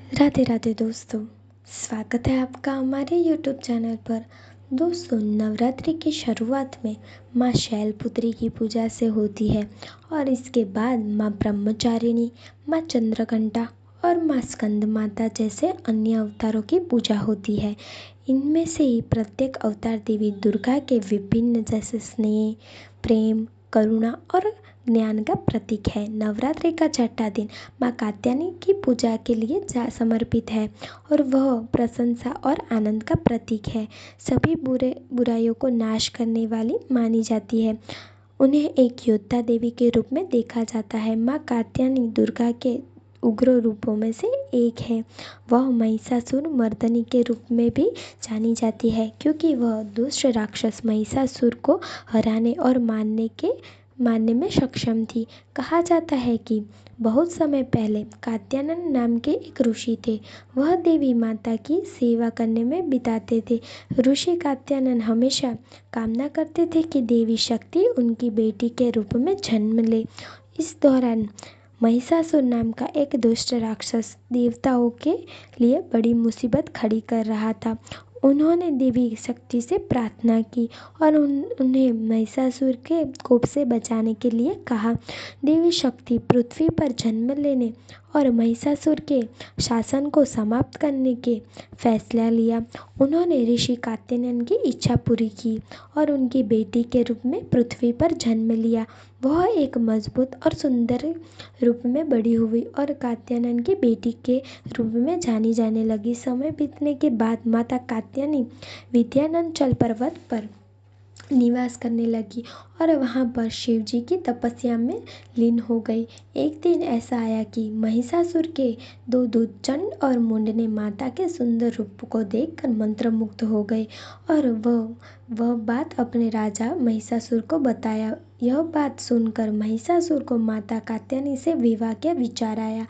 राधे राधे दोस्तों। स्वागत है आपका हमारे YouTube चैनल पर। दोस्तों, नवरात्रि की शुरुआत में माँ शैलपुत्री की पूजा से होती है और इसके बाद माँ ब्रह्मचारिणी, माँ चंद्रघंटा और माँ स्कंद माता जैसे अन्य अवतारों की पूजा होती है। इनमें से ही प्रत्येक अवतार देवी दुर्गा के विभिन्न जैसे स्नेह, प्रेम, करुणा और ज्ञान का प्रतीक है। नवरात्रि का छठा दिन माँ कात्यायनी की पूजा के लिए समर्पित है और वह प्रशंसा और आनंद का प्रतीक है। सभी बुराइयों को नाश करने वाली मानी जाती है। उन्हें एक योद्धा देवी के रूप में देखा जाता है। माँ कात्यायनी दुर्गा के उग्र रूपों में से एक है। वह महिषासुर मर्दनी के रूप में भी जानी जाती है, क्योंकि वह दुष्ट राक्षस महिषासुर को हराने और मारने में सक्षम थी। कहा जाता है कि बहुत समय पहले कात्यायन नाम के एक ऋषि थे। वह देवी माता की सेवा करने में बिताते थे। ऋषि कात्यायन हमेशा कामना करते थे कि देवी शक्ति उनकी बेटी के रूप में जन्म ले। इस दौरान महिषासुर नाम का एक दुष्ट राक्षस देवताओं के लिए बड़ी मुसीबत खड़ी कर रहा था। उन्होंने देवी शक्ति से प्रार्थना की और उन्हें महिषासुर के कोप से बचाने के लिए कहा। देवी शक्ति पृथ्वी पर जन्म लेने और महिषासुर के शासन को समाप्त करने के फैसला लिया। उन्होंने ऋषि कात्यायन की इच्छा पूरी की और उनकी बेटी के रूप में पृथ्वी पर जन्म लिया। वह एक मजबूत और सुंदर रूप में बड़ी हुई और कात्यायन की बेटी के रूप में जानी जाने लगी। समय बीतने के बाद माता कात्यायनी विंध्याचल पर्वत पर निवास करने लगी और वहाँ पर शिव जी की तपस्या में लीन हो गई। एक दिन ऐसा आया कि महिषासुर के दो दूत चंड और मुंड ने माता के सुंदर रूप को देखकर मंत्रमुग्ध हो गए और वह बात अपने राजा महिषासुर को बताया। यह बात सुनकर महिषासुर को माता कात्यायनी से विवाह का विचार आया।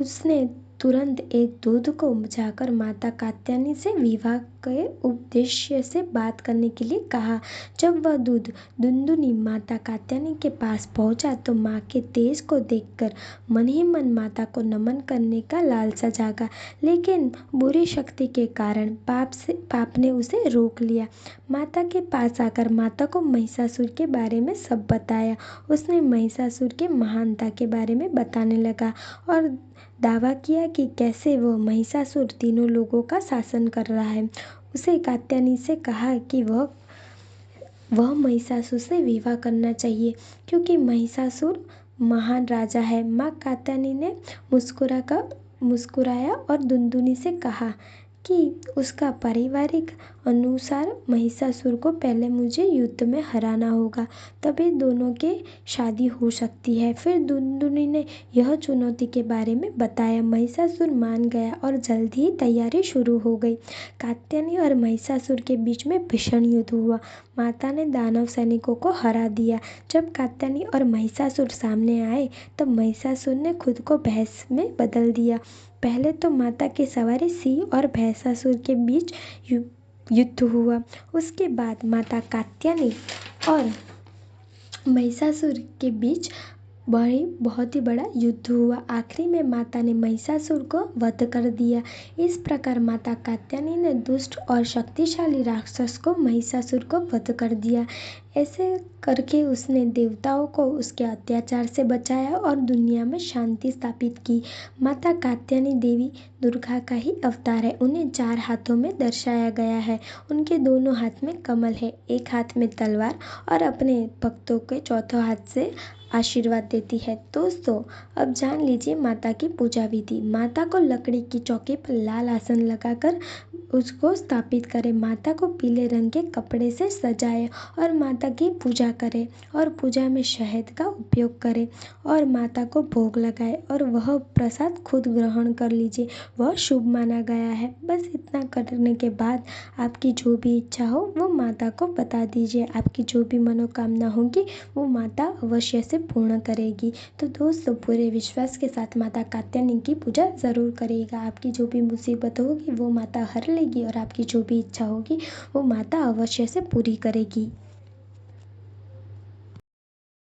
उसने तुरंत एक दूत को जाकर माता कात्यायनी से विवाह के उद्देश्य से बात करने के लिए कहा। जब वह दूत दुंदुनी माता कात्यायनी के पास पहुंचा तो माँ के तेज को देखकर मन ही मन माता को नमन करने का लालसा जागा, लेकिन बुरी शक्ति के कारण पाप ने उसे रोक लिया। माता के पास आकर माता को महिषासुर के बारे में सब बताया। उसने महिषासुर के महानता के बारे में बताने लगा और दावा किया कि कैसे वह महिषासुर तीनों लोगों का शासन कर रहा है। उसे कात्यायनी से कहा कि वह महिषासुर से विवाह करना चाहिए, क्योंकि महिषासुर महान राजा है। माँ कात्यायनी ने मुस्कुराया और दुंदुनी से कहा कि उसका पारिवारिक अनुसार महिषासुर को पहले मुझे युद्ध में हराना होगा, तभी दोनों के शादी हो सकती है। फिर दुंदुनी ने यह चुनौती के बारे में बताया। महिषासुर मान गया और जल्द ही तैयारी शुरू हो गई। कात्यायनी और महिषासुर के बीच में भीषण युद्ध हुआ। माता ने दानव सैनिकों को हरा दिया। जब कात्यायनी और महिषासुर सामने आए तब महिषासुर ने खुद को भैंस में बदल दिया। पहले तो माता की सवारी सिंह और भैंसासुर के बीच युद्ध हुआ। उसके बाद माता कात्यायनी और महिषासुर के बीच बहुत ही बड़ा युद्ध हुआ। आखिरी में माता ने महिषासुर को वध कर दिया। इस प्रकार माता कात्यायनी ने दुष्ट और शक्तिशाली राक्षस को महिषासुर को वध कर दिया। ऐसे करके उसने देवताओं को उसके अत्याचार से बचाया और दुनिया में शांति स्थापित की। माता कात्यायनी देवी दुर्गा का ही अवतार है। उन्हें 4 हाथों में दर्शाया गया है। उनके दोनों हाथ में कमल है, एक हाथ में तलवार और अपने भक्तों के चौथे हाथ से आशीर्वाद देती है। दोस्तों, अब जान लीजिए माता की पूजा विधि। माता को लकड़ी की चौकी पर लाल आसन लगाकर उसको स्थापित करें। माता को पीले रंग के कपड़े से सजाएं और माता की पूजा करें और पूजा में शहद का उपयोग करें और माता को भोग लगाएं और वह प्रसाद खुद ग्रहण कर लीजिए, वह शुभ माना गया है। बस इतना करने के बाद आपकी जो भी इच्छा हो वो माता को बता दीजिए। आपकी जो भी मनोकामना होगी वो माता अवश्य से पूर्ण करेगी। तो दोस्तों, पूरे विश्वास के साथ माता कात्यायनी की पूजा ज़रूर करिएगा। आपकी जो भी मुसीबत होगी वो माता हर लेगी और आपकी जो भी इच्छा होगी वो माता अवश्य से पूरी करेगी।